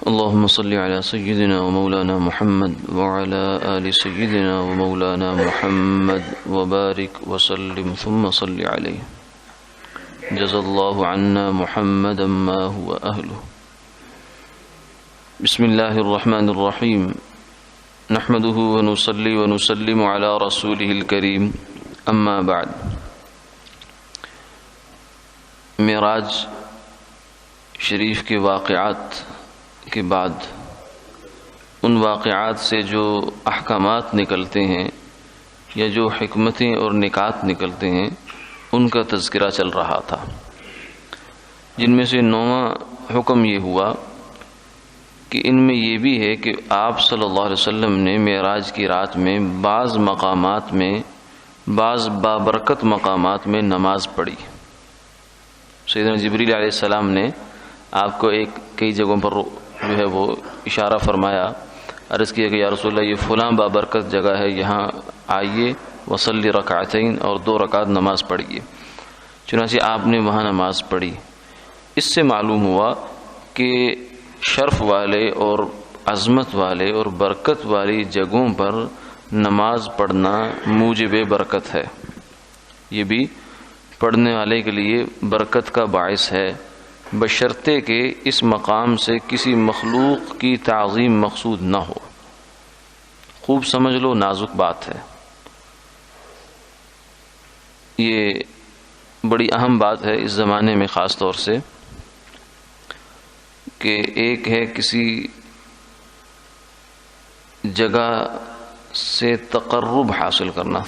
اللهم صل على سيدنا ومولانا محمد وعلى آل سيدنا ومولانا محمد وبارك وسلم ثم صل عليه جزا الله عنا محمدا ما هو أهله. بسم الله الرحمن الرحيم نحمده ونصلي ونسلم على رسوله الكريم أما بعد. معراج شریف کے واقعات کے بعد ان واقعات سے جو احکامات نکلتے ہیں یا جو حکمتیں اور نکات نکلتے ہیں ان کا تذکرہ چل رہا تھا، جن میں سے 9واں حکم یہ ہوا کہ ان میں یہ بھی ہے کہ آپ صلی اللہ علیہ وسلم نے معراج کی رات میں بعض مقامات میں، بعض بابرکت مقامات میں نماز پڑھی. سیدنا جبریل علیہ السلام نے آپ کو کئی جگہوں پر جو ہے وہ اشارہ فرمایا، عرض کیا کہ یا رسول اللہ یہ فلاں بابرکت جگہ ہے، یہاں آئیے وصلی رکعتین اور 2 رکعت نماز پڑھیے. چنانچہ آپ نے وہاں نماز پڑھی. اس سے معلوم ہوا کہ شرف والے اور عظمت والے اور برکت والی جگہوں پر نماز پڑھنا موجب برکت ہے، یہ بھی پڑھنے والے کے لیے برکت کا باعث ہے، بشرطے کہ اس مقام سے کسی مخلوق کی تعظیم مقصود نہ ہو. خوب سمجھ لو، نازک بات ہے، یہ بڑی اہم بات ہے اس زمانے میں خاص طور سے، کہ ایک ہے کسی جگہ سے تقرب حاصل کرنا،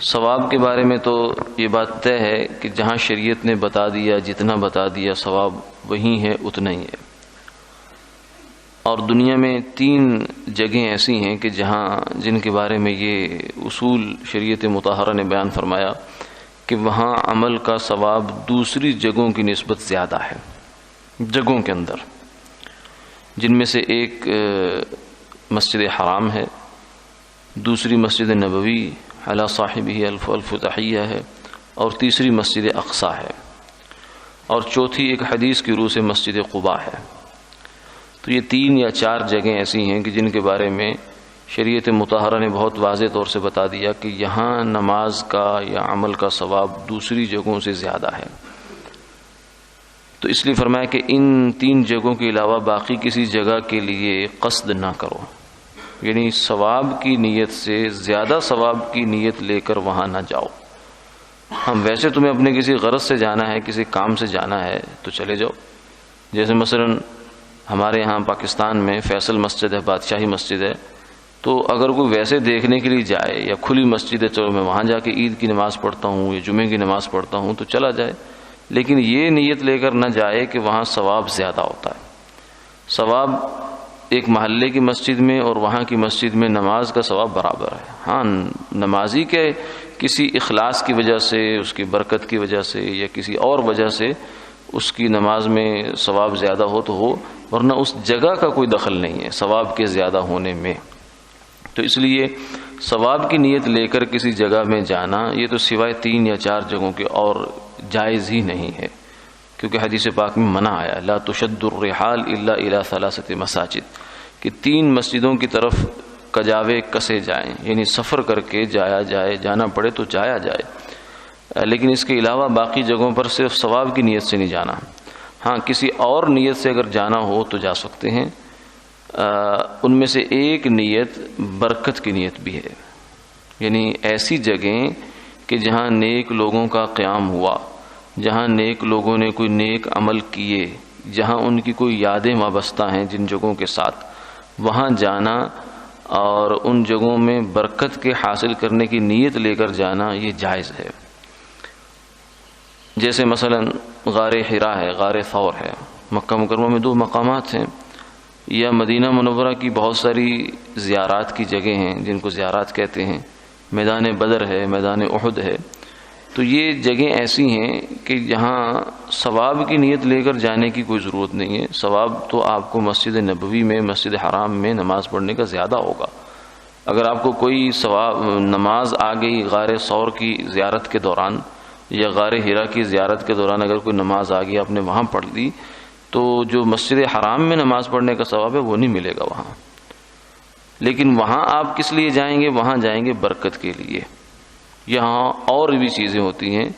ثواب کے بارے میں تو یہ بات طے ہے کہ جہاں شریعت نے بتا دیا، جتنا بتا دیا ثواب وہی ہے، اتنا ہی ہے. اور دنیا میں 3 جگہیں ایسی ہیں کہ جن کے بارے میں یہ اصول شریعت مطہرہ نے بیان فرمایا کہ وہاں عمل کا ثواب دوسری جگہوں کی نسبت زیادہ ہے. جگہوں کے اندر جن میں سے ایک مسجد حرام ہے، دوسری مسجد نبوی علی صاحبہ الف الف تحیہ ہے، اور تیسری مسجد اقصی ہے، اور چوتھی ایک حدیث کی روح سے مسجد قباء ہے. تو یہ 3 یا 4 جگہیں ایسی ہیں کہ جن کے بارے میں شریعت مطہرہ نے بہت واضح طور سے بتا دیا کہ یہاں نماز کا یا عمل کا ثواب دوسری جگہوں سے زیادہ ہے. تو اس لیے فرمایا کہ ان 3 جگہوں کے علاوہ باقی کسی جگہ کے لیے قصد نہ کرو، یعنی ثواب کی نیت سے زیادہ ثواب کی نیت لے کر وہاں نہ جاؤ. ہم ویسے تمہیں اپنے کسی غرض سے جانا ہے، کسی کام سے جانا ہے تو چلے جاؤ. جیسے مثلا ہمارے یہاں پاکستان میں فیصل مسجد ہے، بادشاہی مسجد ہے، تو اگر کوئی ویسے دیکھنے کے لیے جائے یا کھلی مسجد ہے، چلو میں وہاں جا کے عید کی نماز پڑھتا ہوں یا جمعے کی نماز پڑھتا ہوں، تو چلا جائے. لیکن یہ نیت لے کر نہ جائے کہ وہاں ثواب زیادہ ہوتا ہے. ثواب ایک محلے کی مسجد میں اور وہاں کی مسجد میں نماز کا ثواب برابر ہے. ہاں، نمازی کے کسی اخلاص کی وجہ سے، اس کی برکت کی وجہ سے یا کسی اور وجہ سے اس کی نماز میں ثواب زیادہ ہو تو ہو، ورنہ اس جگہ کا کوئی دخل نہیں ہے ثواب کے زیادہ ہونے میں. تو اس لیے ثواب کی نیت لے کر کسی جگہ میں جانا یہ تو سوائے 3 یا 4 جگہوں کے اور جائز ہی نہیں ہے، کیونکہ حدیث پاک میں منع آیا لا تشد الرحال الا الى 3 مساجد، کہ 3 مسجدوں کی طرف کجاوے کسے جائیں، یعنی سفر کر کے جایا جائے، جانا پڑے تو جایا جائے، لیکن اس کے علاوہ باقی جگہوں پر صرف ثواب کی نیت سے نہیں جانا. ہاں، کسی اور نیت سے اگر جانا ہو تو جا سکتے ہیں. ان میں سے ایک نیت برکت کی نیت بھی ہے، یعنی ایسی جگہیں کہ جہاں نیک لوگوں کا قیام ہوا، جہاں نیک لوگوں نے کوئی نیک عمل کیے، جہاں ان کی کوئی یادیں وابستہ ہیں جن جگہوں کے ساتھ، وہاں جانا اور ان جگہوں میں برکت کے حاصل کرنے کی نیت لے کر جانا یہ جائز ہے. جیسے مثلا غار حرا ہے، غار ثور ہے، مکہ مکرمہ میں 2 مقامات ہیں، یا مدینہ منورہ کی بہت ساری زیارات کی جگہیں ہیں جن کو زیارات کہتے ہیں، میدان بدر ہے، میدان احد ہے. تو یہ جگہیں ایسی ہیں کہ جہاں ثواب کی نیت لے کر جانے کی کوئی ضرورت نہیں ہے. ثواب تو آپ کو مسجد نبوی میں، مسجد حرام میں نماز پڑھنے کا زیادہ ہوگا. اگر آپ کو کوئی ثواب نماز آ گئی غار ثور کی زیارت کے دوران یا غار حرا کی زیارت کے دوران، اگر کوئی نماز آ گئی آپ نے وہاں پڑھ لی، تو جو مسجد حرام میں نماز پڑھنے کا ثواب ہے وہ نہیں ملے گا وہاں. لیکن وہاں آپ کس لیے جائیں گے؟ وہاں جائیں گے برکت کے لیے. یہاں اور بھی چیزیں ہوتی ہیں،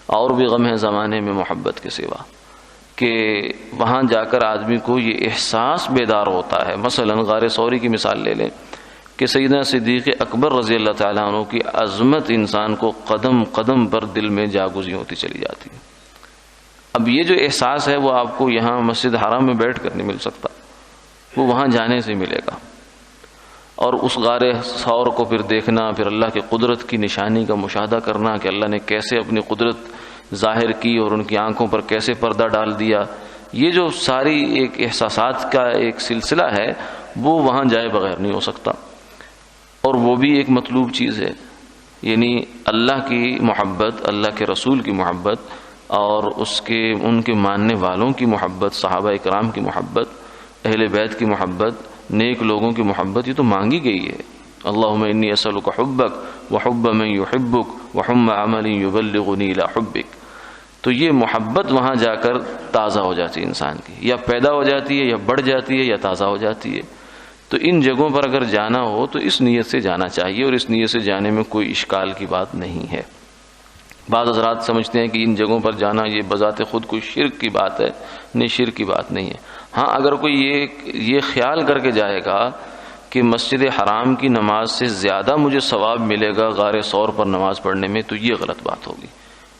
اور بھی غم ہے زمانے میں محبت کے سوا، کہ وہاں جا کر آدمی کو یہ احساس بیدار ہوتا ہے. مثلا غار ثوری کی مثال لے لیں کہ سیدنا صدیق اکبر رضی اللہ تعالیٰ عنہ کی عظمت انسان کو قدم قدم پر دل میں جاگزی ہوتی چلی جاتی ہے. اب یہ جو احساس ہے وہ آپ کو یہاں مسجد حرام میں بیٹھ کر نہیں مل سکتا، وہ وہاں جانے سے ملے گا. اور اس غار ثور کو پھر دیکھنا، پھر اللہ کی قدرت کی نشانی کا مشاہدہ کرنا کہ اللہ نے کیسے اپنی قدرت ظاہر کی اور ان کی آنکھوں پر کیسے پردہ ڈال دیا، یہ جو ساری ایک احساسات کا ایک سلسلہ ہے وہ وہاں جائے بغیر نہیں ہو سکتا. اور وہ بھی ایک مطلوب چیز ہے، یعنی اللہ کی محبت، اللہ کے رسول کی محبت اور ان کے ماننے والوں کی محبت، صحابہ اکرام کی محبت، اہل بیت کی محبت، نیک لوگوں کی محبت، یہ تو مانگی گئی ہے. اللہم انی اسألک حبک وحب من یحبک وحب عمل یبلغنی الی حبک. تو یہ محبت وہاں جا کر تازہ ہو جاتی ہے انسان کی، یا پیدا ہو جاتی ہے، یا بڑھ جاتی ہے، یا تازہ ہو جاتی ہے. تو ان جگہوں پر اگر جانا ہو تو اس نیت سے جانا چاہیے، اور اس نیت سے جانے میں کوئی اشکال کی بات نہیں ہے. بعض حضرات سمجھتے ہیں کہ ان جگہوں پر جانا یہ بذات خود کوئی شرک کی بات ہے. نہیں، شرک کی بات نہیں ہے. ہاں اگر کوئی یہ خیال کر کے جائے گا کہ مسجد حرام کی نماز سے زیادہ مجھے ثواب ملے گا غار ثور پر نماز پڑھنے میں، تو یہ غلط بات ہوگی.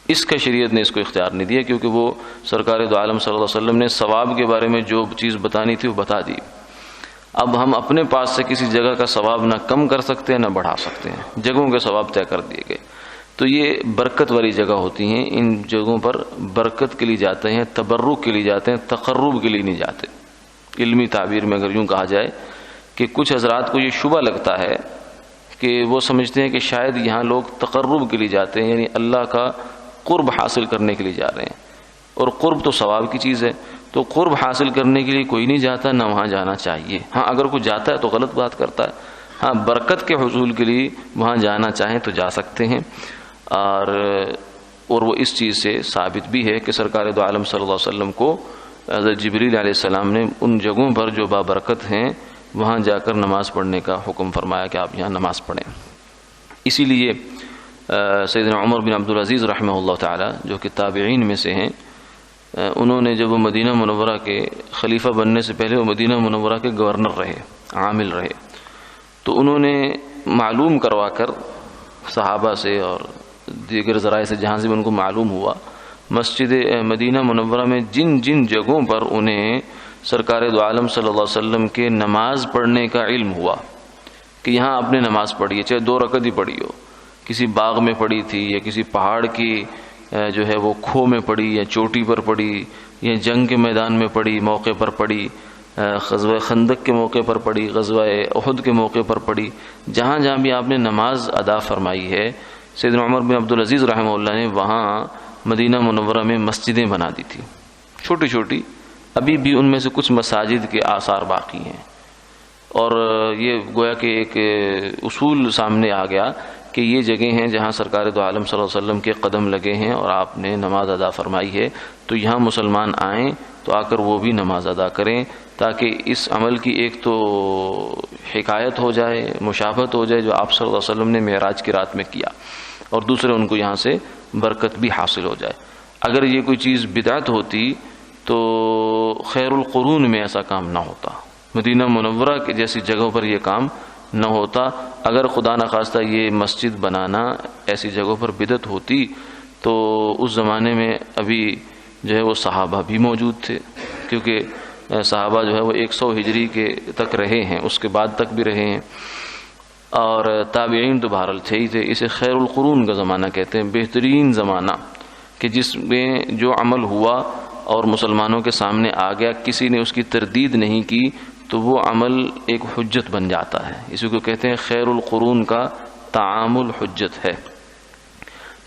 اس کا شریعت نے اس کو اختیار نہیں دیا، کیونکہ وہ سرکار دو عالم صلی اللہ علیہ وسلم نے ثواب کے بارے میں جو چیز بتانی تھی وہ بتا دی. اب ہم اپنے پاس سے کسی جگہ کا ثواب نہ کم کر سکتے ہیں نہ بڑھا سکتے ہیں، جگہوں کے ثواب طے کر دیے گئے. تو یہ برکت والی جگہ ہوتی ہیں، ان جگہوں پر برکت کے لیے جاتے ہیں، تبرک کے لیے جاتے ہیں، تقرب کے لیے نہیں جاتے. علمی تعبیر میں اگر یوں کہا جائے کہ کچھ حضرات کو یہ شبہ لگتا ہے کہ وہ سمجھتے ہیں کہ شاید یہاں لوگ تقرب کے لیے جاتے ہیں، یعنی اللہ کا قرب حاصل کرنے کے لیے جا رہے ہیں. اور قرب تو ثواب کی چیز ہے، تو قرب حاصل کرنے کے لیے کوئی نہیں جاتا، نہ وہاں جانا چاہیے. ہاں اگر کوئی جاتا ہے تو غلط بات کرتا ہے. ہاں برکت کے حصول کے لیے وہاں جانا چاہیں تو جا سکتے ہیں. اور وہ اس چیز سے ثابت بھی ہے کہ سرکار دو عالم صلی اللہ علیہ وسلم کو حضرت جبریل علیہ السلام نے ان جگہوں پر جو بابرکت ہیں وہاں جا کر نماز پڑھنے کا حکم فرمایا کہ آپ یہاں نماز پڑھیں. اسی لیے سیدنا عمر بن عبدالعزیز رحمہ اللہ تعالی جو کہ تابعین میں سے ہیں، انہوں نے جب وہ مدینہ منورہ کے خلیفہ بننے سے پہلے وہ مدینہ منورہ کے گورنر رہے، عامل رہے، تو انہوں نے معلوم کروا کر صحابہ سے اور دیگر ذرائع سے جہاں سے بھی ان کو معلوم ہوا، مسجد مدینہ منورہ میں جن جن جگہوں پر انہیں سرکار دو عالم صلی اللہ علیہ وسلم کے نماز پڑھنے کا علم ہوا کہ یہاں آپ نے نماز پڑھی ہے، چاہے 2 رکعت ہی پڑھی ہو، کسی باغ میں پڑھی تھی یا کسی پہاڑ کی جو ہے وہ کھو میں پڑھی یا چوٹی پر پڑھی یا جنگ کے میدان میں پڑھی، موقع پر پڑھی، غزوہ خندق کے موقع پر پڑھی، غزوہ احد کے موقع پر پڑھی، جہاں جہاں بھی آپ نے نماز ادا فرمائی ہے، سیدنا عمر بن عبدالعزیز رحمہ اللہ نے وہاں مدینہ منورہ میں مسجدیں بنا دی تھی، چھوٹی چھوٹی. ابھی بھی ان میں سے کچھ مساجد کے آثار باقی ہیں. اور یہ گویا کہ ایک اصول سامنے آ گیا کہ یہ جگہیں ہیں جہاں سرکار دو عالم صلی اللہ علیہ وسلم کے قدم لگے ہیں اور آپ نے نماز ادا فرمائی ہے، تو یہاں مسلمان آئیں تو آ کر وہ بھی نماز ادا کریں، تاکہ اس عمل کی ایک تو حکایت ہو جائے، مشابہت ہو جائے جو آپ صلی اللہ علیہ وسلم نے معراج کی رات میں کیا، اور دوسرے ان کو یہاں سے برکت بھی حاصل ہو جائے. اگر یہ کوئی چیز بدعت ہوتی تو خیر القرون میں ایسا کام نہ ہوتا، مدینہ منورہ کے جیسی جگہوں پر یہ کام نہ ہوتا. اگر خدا نخواستہ یہ مسجد بنانا ایسی جگہوں پر بدعت ہوتی تو اس زمانے میں ابھی جو ہے وہ صحابہ بھی موجود تھے، کیونکہ صحابہ جو ہے وہ 100 ہجری کے تک رہے ہیں، اس کے بعد تک بھی رہے ہیں، اور تابعین تو بہرحال تھے ہی تھے. اسے خیر القرون کا زمانہ کہتے ہیں، بہترین زمانہ کہ جس میں جو عمل ہوا اور مسلمانوں کے سامنے آ گیا، کسی نے اس کی تردید نہیں کی، تو وہ عمل ایک حجت بن جاتا ہے. اسی کو کہتے ہیں خیر القرون کا تعامل حجت ہے.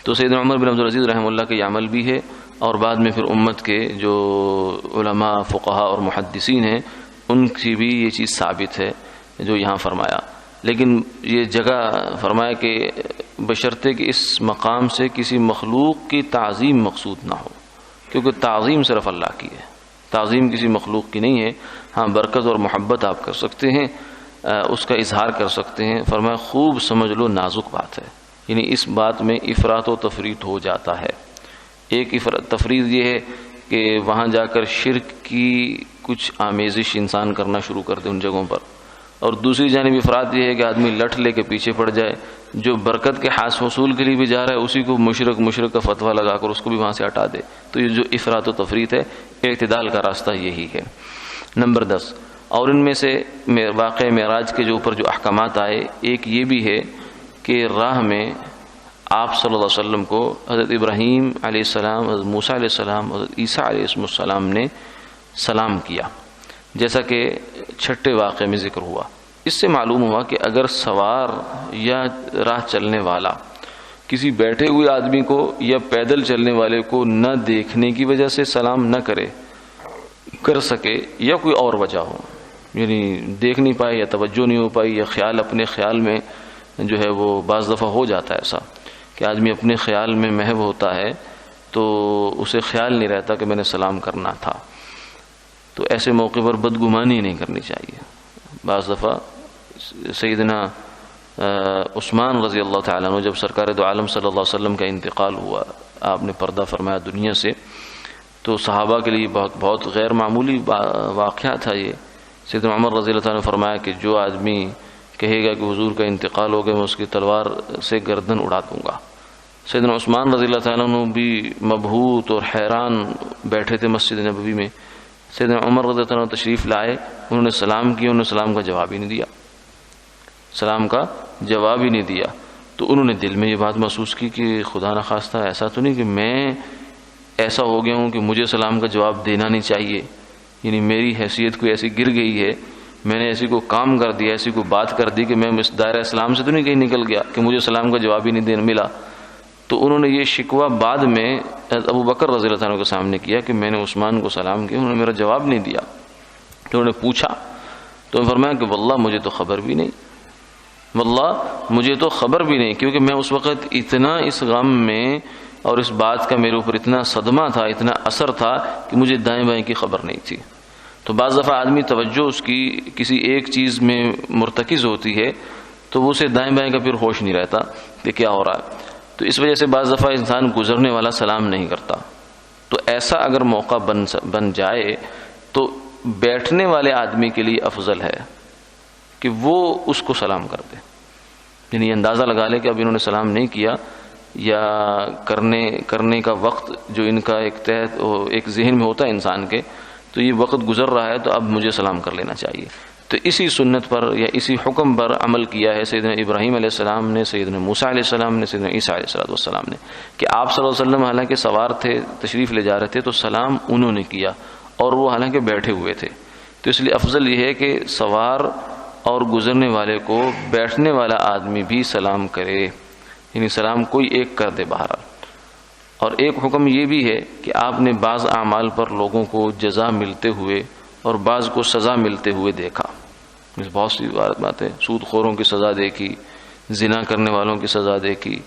تو سیدنا عمر بن عبدالعزیز رحمہ اللہ کا یہ عمل بھی ہے، اور بعد میں پھر امت کے جو علماء، فقہاء اور محدثین ہیں ان کی بھی یہ چیز ثابت ہے جو یہاں فرمایا. لیکن یہ جگہ فرمایا کہ بشرطے کہ اس مقام سے کسی مخلوق کی تعظیم مقصود نہ ہو، کیونکہ تعظیم صرف اللہ کی ہے. تعظیم کسی مخلوق کی نہیں ہے. ہاں برکت اور محبت آپ کر سکتے ہیں، اس کا اظہار کر سکتے ہیں. فرمایا خوب سمجھ لو نازک بات ہے، یعنی اس بات میں افراط و تفریط ہو جاتا ہے. ایک تفریط یہ ہے کہ وہاں جا کر شرک کی کچھ آمیزش انسان کرنا شروع کر دے ان جگہوں پر، اور دوسری جانب افراط یہ ہے کہ آدمی لٹ لے کے پیچھے پڑ جائے، جو برکت کے حاصل حصول کے لیے بھی جا رہا ہے اسی کو مشرک کا فتویٰ لگا کر اس کو بھی وہاں سے ہٹا دے. تو یہ جو افراط و تفریط ہے، اعتدال کا راستہ یہی ہے. نمبر 10، اور ان میں سے واقع معراج کے جو اوپر جو احکامات آئے، ایک یہ بھی ہے کہ راہ میں آپ صلی اللہ علیہ وسلم کو حضرت ابراہیم علیہ السلام، حضرت موسیٰ علیہ السلام، حضرت عیسیٰ علیہ السلام نے سلام کیا، جیسا کہ چھٹے واقعے میں ذکر ہوا. اس سے معلوم ہوا کہ اگر سوار یا راہ چلنے والا کسی بیٹھے ہوئے آدمی کو یا پیدل چلنے والے کو نہ دیکھنے کی وجہ سے سلام نہ کر سکے، یا کوئی اور وجہ ہو، یعنی دیکھ نہیں پائے یا توجہ نہیں ہو پائی، یا خیال اپنے خیال میں جو ہے وہ بعض دفعہ ہو جاتا ہے ایسا کہ آدمی اپنے خیال میں محو ہوتا ہے تو اسے خیال نہیں رہتا کہ میں نے سلام کرنا تھا. تو ایسے موقع پر بدگمانی نہیں کرنی چاہیے. بعض دفعہ سیدنا عثمان رضی اللہ تعالیٰ عنہ جب سرکار دو عالم صلی اللہ علیہ وسلم کا انتقال ہوا، آپ نے پردہ فرمایا دنیا سے، تو صحابہ کے لیے بہت غیر معمولی واقعہ تھا یہ. سیدنا عمر رضی اللہ تعالیٰ نے فرمایا کہ جو آدمی کہے گا کہ حضور کا انتقال ہو گیا میں اس کی تلوار سے گردن اڑا دوں گا. سیدنا عثمان رضی اللہ تعالیٰ عنہ بھی مبہوت اور حیران بیٹھے تھے مسجد نبوی میں. سیدنا عمر رضی اللہ عنہ تشریف لائے، انہوں نے سلام کیا، انہوں نے سلام کا جواب ہی نہیں دیا، سلام کا جواب ہی نہیں دیا. تو انہوں نے دل میں یہ بات محسوس کی کہ خدا نخواستہ ایسا تو نہیں کہ میں ایسا ہو گیا ہوں کہ مجھے سلام کا جواب دینا نہیں چاہیے، یعنی میری حیثیت کوئی ایسی گر گئی ہے، میں نے ایسی کو کام کر دیا، ایسی کو بات کر دی کہ میں اس دائرہ اسلام سے تو نہیں کہیں نکل گیا کہ مجھے سلام کا جواب ہی نہیں ملا. تو انہوں نے یہ شکوہ بعد میں ابو بکر رضی اللہ عنہ کے سامنے کیا کہ میں نے عثمان کو سلام کیا، انہوں نے میرا جواب نہیں دیا. تو انہوں نے پوچھا تو فرمایا کہ واللہ مجھے تو خبر بھی نہیں، واللہ مجھے تو خبر بھی نہیں، کیونکہ میں اس وقت اتنا اس غم میں اور اس بات کا میرے اوپر اتنا صدمہ تھا، اتنا اثر تھا کہ مجھے دائیں بائیں کی خبر نہیں تھی. تو بعض دفعہ آدمی توجہ اس کی کسی ایک چیز میں مرتکز ہوتی ہے تو وہ اسے دائیں بائیں کا پھر ہوش نہیں رہتا کہ کیا ہو رہا ہے. تو اس وجہ سے بعض دفعہ انسان گزرنے والا سلام نہیں کرتا. تو ایسا اگر موقع بن جائے تو بیٹھنے والے آدمی کے لیے افضل ہے کہ وہ اس کو سلام کر دے، یعنی اندازہ لگا لے کہ اب انہوں نے سلام نہیں کیا، یا کرنے کا وقت جو ان کا ایک ذہن میں ہوتا ہے انسان کے، تو یہ وقت گزر رہا ہے تو اب مجھے سلام کر لینا چاہیے. تو اسی سنت پر یا اسی حکم پر عمل کیا ہے سیدنا ابراہیم علیہ السلام نے، سیدنا موسیٰ علیہ السلام نے، سیدنا عیسیٰ علیہ السلام نے، کہ آپ صلی اللہ علیہ وسلم حالانکہ سوار تھے، تشریف لے جا رہے تھے، تو سلام انہوں نے کیا اور وہ حالانکہ بیٹھے ہوئے تھے. تو اس لیے افضل یہ ہے کہ سوار اور گزرنے والے کو بیٹھنے والا آدمی بھی سلام کرے، یعنی سلام کوئی ایک کر دے بہرحال. اور ایک حکم یہ بھی ہے کہ آپ نے بعض اعمال پر لوگوں کو جزا ملتے ہوئے اور بعض کو سزا ملتے ہوئے دیکھا. بہت سی باتیں، سود خوروں کی سزا دیکھی، زنا کرنے والوں کی سزا دیکھی،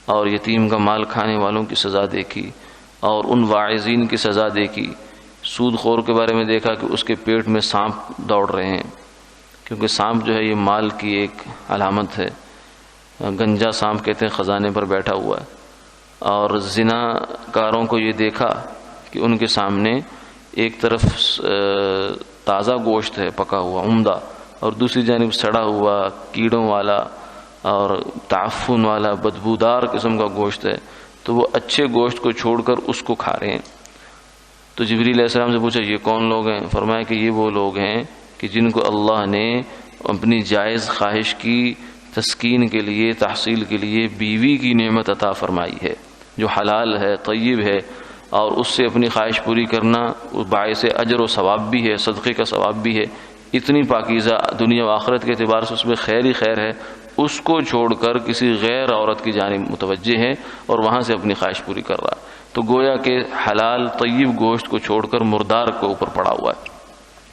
اور یتیم کا مال کھانے والوں کی سزا دیکھی، اور ان واعظین کی سزا دیکھی. سود خور کے بارے میں دیکھا کہ اس کے پیٹ میں سانپ دوڑ رہے ہیں، کیونکہ سانپ جو ہے یہ مال کی ایک علامت ہے. گنجا سانپ کہتے ہیں، خزانے پر بیٹھا ہوا ہے. اور زنا کاروں کو یہ دیکھا کہ ان کے سامنے ایک طرف تازہ گوشت ہے پکا ہوا عمدہ، اور دوسری جانب سڑا ہوا کیڑوں والا اور تعفن والا بدبودار قسم کا گوشت ہے. تو وہ اچھے گوشت کو چھوڑ کر اس کو کھا رہے ہیں. تو جبریل علیہ السلام سے پوچھا یہ کون لوگ ہیں؟ فرمایا کہ یہ وہ لوگ ہیں کہ جن کو اللہ نے اپنی جائز خواہش کی تسکین کے لیے، تحصیل کے لیے بیوی کی نعمت عطا فرمائی ہے جو حلال ہے، طیب ہے، اور اس سے اپنی خواہش پوری کرنا باعث اجر و ثواب بھی ہے، صدقے کا ثواب بھی ہے. اتنی پاکیزہ دنیا و آخرت کے اعتبار سے اس میں خیر ہی خیر ہے. اس کو چھوڑ کر کسی غیر عورت کی جانب متوجہ ہے اور وہاں سے اپنی خواہش پوری کر رہا ہے. تو گویا کہ حلال طیب گوشت کو چھوڑ کر مردار کے اوپر پڑا ہوا ہے.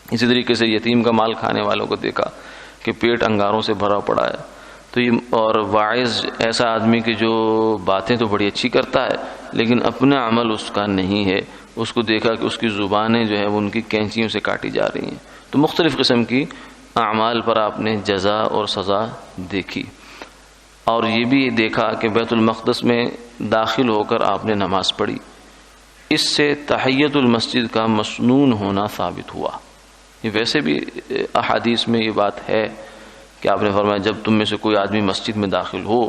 اسی طریقے سے یتیم کا مال کھانے والوں کو دیکھا کہ پیٹ انگاروں سے بھرا پڑا ہے. تو یہ اور واعظ ایسا آدمی کہ جو باتیں تو بڑی اچھی کرتا ہے لیکن اپنا عمل اس کا نہیں ہے، اس کو دیکھا کہ اس کی زبانیں جو ہے وہ ان کی کینچیوں سے کاٹی جا رہی ہیں. تو مختلف قسم کی اعمال پر آپ نے جزا اور سزا دیکھی. اور یہ بھی دیکھا کہ بیت المقدس میں داخل ہو کر آپ نے نماز پڑھی. اس سے تحیت المسجد کا مسنون ہونا ثابت ہوا. یہ ویسے بھی احادیث میں یہ بات ہے کہ آپ نے فرمایا جب تم میں سے کوئی آدمی مسجد میں داخل ہو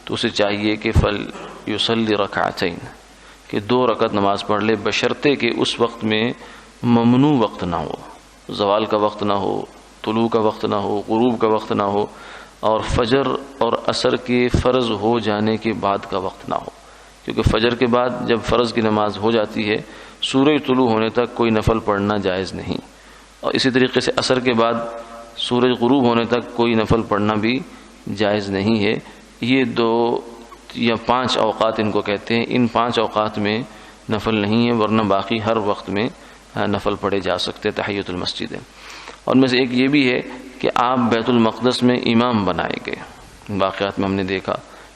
تو اسے چاہیے کہ فلیصلی رکعتین، کہ 2 رکعت نماز پڑھ لے، بشرطے کہ اس وقت میں ممنوع وقت نہ ہو، زوال کا وقت نہ ہو، طلوع کا وقت نہ ہو، غروب کا وقت نہ ہو، اور فجر اور عصر کے فرض ہو جانے کے بعد کا وقت نہ ہو. کیونکہ فجر کے بعد جب فرض کی نماز ہو جاتی ہے سورج طلوع ہونے تک کوئی نفل پڑھنا جائز نہیں، اور اسی طریقے سے عصر کے بعد سورج غروب ہونے تک کوئی نفل پڑھنا بھی جائز نہیں ہے. یہ 2 یا 5 اوقات ان کو کہتے ہیں. ان 5 اوقات میں نفل نہیں ہے، ورنہ باقی ہر وقت میں نفل پڑھے جا سکتے تحیت المسجد ہے. اور ان میں سے ایک یہ بھی ہے کہ آپ بیت المقدس میں امام بنائے گئے. واقعات میں ہم نے دیکھا،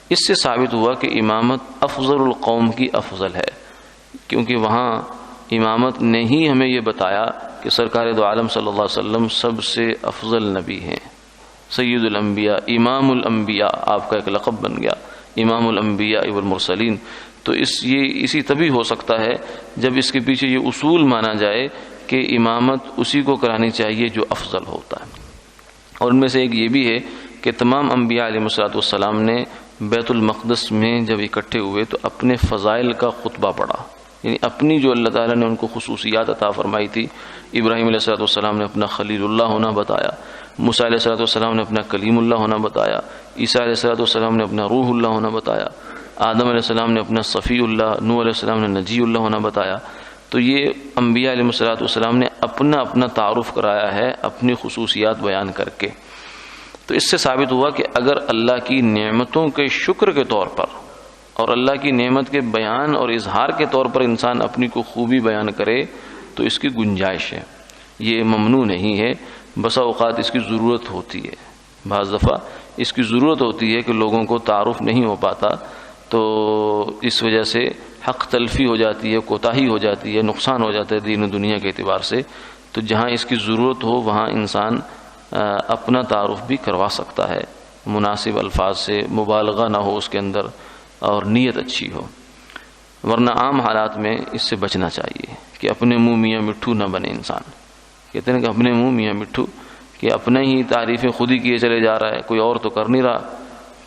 اس سے ثابت ہوا کہ امامت افضل القوم کی افضل ہے، کیونکہ وہاں امامت نے ہی ہمیں یہ بتایا کہ سرکار دو عالم صلی اللہ علیہ وسلم سب سے افضل نبی ہیں، سید الانبیاء، امام الانبیاء، آپ کا ایک لقب بن گیا امام الانبیاء والمرسلین. تو یہ اسی تبھی ہو سکتا ہے جب اس کے پیچھے یہ اصول مانا جائے کہ امامت اسی کو کرانی چاہیے جو افضل ہوتا ہے. اور ان میں سے ایک یہ بھی ہے کہ تمام انبیاء علیہ الصلوۃ والسلام نے بیت المقدس میں جب اکٹھے ہوئے تو اپنے فضائل کا خطبہ پڑھا، یعنی اپنی جو اللہ تعالیٰ نے ان کو خصوصیات عطا فرمائی تھی. ابراہیم علیہ الصلوۃ والسلام نے اپنا خلیل اللہ ہونا بتایا، موسیٰ علیہ الصلوۃ والسلام نے اپنا کلیم اللہ ہونا بتایا، عیسیٰ علیہ الصلوۃ والسلام نے اپنا روح اللہ ہونا بتایا، آدم علیہ السلام نے اپنا صفی اللہ، نوح علیہ السلام نے نجی اللہ ہونا بتایا. تو یہ انبیاء علیہ الصلوۃ والسلام نے اپنا اپنا تعارف کرایا ہے اپنی خصوصیات بیان کر کے. تو اس سے ثابت ہوا کہ اگر اللہ کی نعمتوں کے شکر کے طور پر اور اللہ کی نعمت کے بیان اور اظہار کے طور پر انسان اپنی کو خوبی بیان کرے تو اس کی گنجائش ہے، یہ ممنوع نہیں ہے. بسا اوقات اس کی ضرورت ہوتی ہے، بعض دفعہ اس کی ضرورت ہوتی ہے کہ لوگوں کو تعارف نہیں ہو پاتا، تو اس وجہ سے حق تلفی ہو جاتی ہے، کوتاہی ہو جاتی ہے، نقصان ہو جاتا ہے دین و دنیا کے اعتبار سے. تو جہاں اس کی ضرورت ہو وہاں انسان اپنا تعارف بھی کروا سکتا ہے، مناسب الفاظ سے، مبالغہ نہ ہو اس کے اندر اور نیت اچھی ہو. ورنہ عام حالات میں اس سے بچنا چاہیے کہ اپنے منہ میاں مٹھو نہ بنے انسان. کہتے ہیں کہ اپنے منہ میاں مٹھو، کہ اپنے ہی تعریفیں خود ہی کیے چلے جا رہا ہے، کوئی اور تو کر نہیں رہا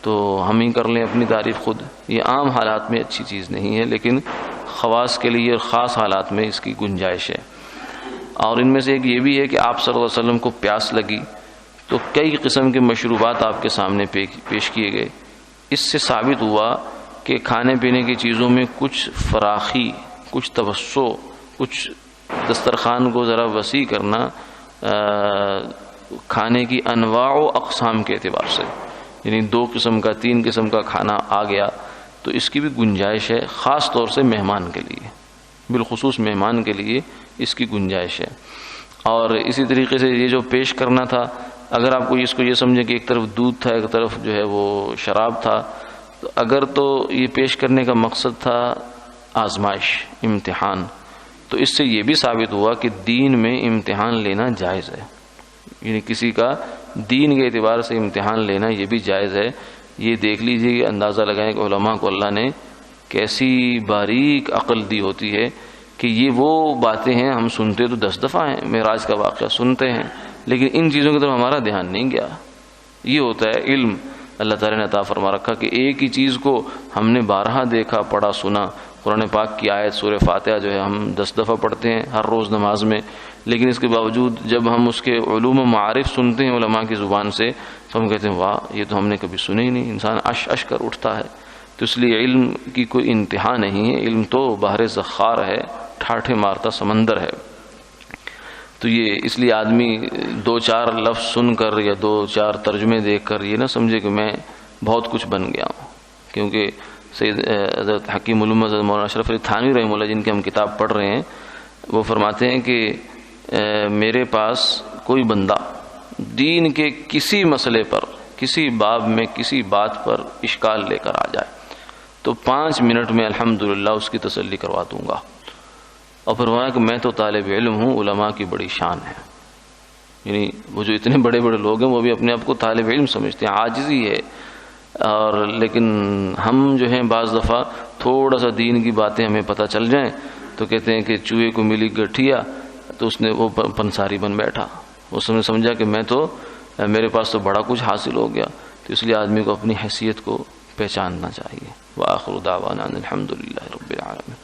تو ہم ہی کر لیں اپنی تعریف خود. یہ عام حالات میں اچھی چیز نہیں ہے، لیکن خواص کے لیے اور خاص حالات میں اس کی گنجائش ہے. اور ان میں سے ایک یہ بھی ہے کہ آپ صلی اللہ علیہ وسلم کو پیاس لگی تو کئی قسم کے مشروبات آپ کے سامنے پیش کیے گئے. اس سے ثابت ہوا کہ کھانے پینے کی چیزوں میں کچھ فراخی، کچھ توسع، کچھ دسترخوان کو ذرا وسیع کرنا کھانے کی انواع و اقسام کے اعتبار سے، یعنی 2 قسم کا 3 قسم کا کھانا آ گیا تو اس کی بھی گنجائش ہے، خاص طور سے مہمان کے لیے، بالخصوص مہمان کے لیے اس کی گنجائش ہے. اور اسی طریقے سے یہ جو پیش کرنا تھا، اگر آپ کو اس کو یہ سمجھے کہ ایک طرف دودھ تھا ایک طرف جو ہے وہ شراب تھا، تو اگر تو یہ پیش کرنے کا مقصد تھا آزمائش، امتحان، تو اس سے یہ بھی ثابت ہوا کہ دین میں امتحان لینا جائز ہے، یعنی کسی کا دین کے اعتبار سے امتحان لینا یہ بھی جائز ہے. یہ دیکھ لیجئے کہ اندازہ لگائیں کہ علماء کو اللہ نے کیسی باریک عقل دی ہوتی ہے کہ یہ وہ باتیں ہیں ہم سنتے تو 10 دفعہ ہیں، معراج کا واقعہ سنتے ہیں، لیکن ان چیزوں کی طرف ہمارا دھیان نہیں گیا. یہ ہوتا ہے علم اللہ تعالیٰ نے عطا فرما رکھا کہ ایک ہی چیز کو ہم نے بارہا دیکھا، پڑھا، سنا. قرآن پاک کی آیت سورہ فاتحہ جو ہے ہم 10 دفعہ پڑھتے ہیں ہر روز نماز میں، لیکن اس کے باوجود جب ہم اس کے علوم و معارف سنتے ہیں علماء کی زبان سے تو ہم کہتے ہیں واہ، یہ تو ہم نے کبھی سنے ہی نہیں. انسان اش اش کر اٹھتا ہے. تو اس لیے علم کی کوئی انتہا نہیں ہے، علم تو بحر زخار ہے، ٹھاٹھے مارتا سمندر ہے. تو یہ اس لیے آدمی 2-4 لفظ سن کر یا 2-4 ترجمے دیکھ کر یہ نہ سمجھے کہ میں بہت کچھ بن گیا ہوں. کیونکہ سید حضرت حکیم علوم حضرت مولانا اشرف علی تھانوی رحمہ اللہ جن کی ہم کتاب پڑھ رہے ہیں، وہ فرماتے ہیں کہ میرے پاس کوئی بندہ دین کے کسی مسئلے پر، کسی باب میں، کسی بات پر اشکال لے کر آ جائے تو 5 منٹ میں الحمدللہ اس کی تسلی کروا دوں گا. اور فرمایا کہ میں تو طالب علم ہوں، علماء کی بڑی شان ہے. یعنی وہ جو اتنے بڑے بڑے لوگ ہیں وہ بھی اپنے آپ کو طالب علم سمجھتے ہیں، عاجزی ہے. اور لیکن ہم جو ہیں بعض دفعہ تھوڑا سا دین کی باتیں ہمیں پتہ چل جائیں تو کہتے ہیں کہ چوہے کو ملی گٹھیا تو اس نے وہ پنساری بن بیٹھا. اس نے سمجھا کہ میں تو میرے پاس تو بڑا کچھ حاصل ہو گیا. تو اس لیے آدمی کو اپنی حیثیت کو پہچاننا چاہیے. وآخر دعوانا الحمد للہ رب العالمین.